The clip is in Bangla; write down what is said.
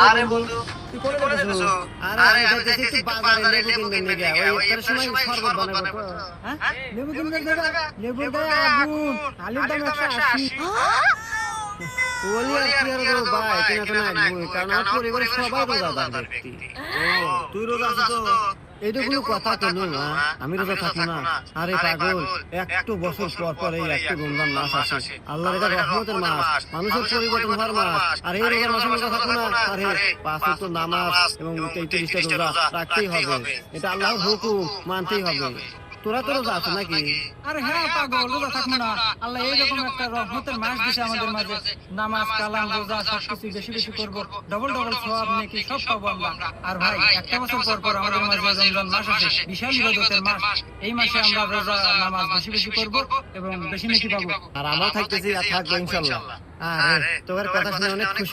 আরে বন্ধু তুই করে দিতেছো? আরে আমি যাইতেছি একটু বাজারে লেবু কিনতে নিয়ে ওই ইফতারের সময় শরবত বানাবো। হ্যাঁ লেবু কিনতে যাবা? লেবুর গায়ে আগুন, আলুর দাম 180। ওলি আর কি আর গো ভাই কিনা তো লাগবে কারণ আমার পরিবারের সবাই রোজাদার ব্যক্তি। ও তুই রোজা আছিস তো? এইটা কোনো কথা তো নয় মা, আমি রোজা থাকবো না? আরে পাগল, একটু বছর পর পর এই একটু রমজান মাস আসে, আল্লাহর এটা রহমতের মাস, মানুষের পরিবর্তন হওয়ার মাস। আর এই রোজার মাসে রোজা থাকবো না? আরে 5 ওয়াক্ত নামাজ এবং 33টা রোজা রাখতেই হবে, এটা আল্লাহর হুকুম, মানতেই হবে। তোরা তো রোজা আছো নাকি? আরে হ্যাঁ পাগল, রোজা থাকবো না? আল্লাহ এইরকম একটা রহমতের মাস দিছে আমাদের মাঝে। নামাজ কালাম রোজা সবকিছু বেশি বেশি করবো, ডবল ডবল সওয়াব নেকি সব পাবো আমরা। আর ভাই একটা বছর পর পর আমাদের মাঝে রমজান মাস আসে, বিশাল ইবাদতের মাস। এই মাসে আমরা রোজা নামাজ বেশি বেশি করবো এবং বেশি নেকি পাবো। আর আমরাও থাকতেছি আর থাকবো ইনশাআল্লাহ। আরে তোর কথা শুনে অনেক খুশি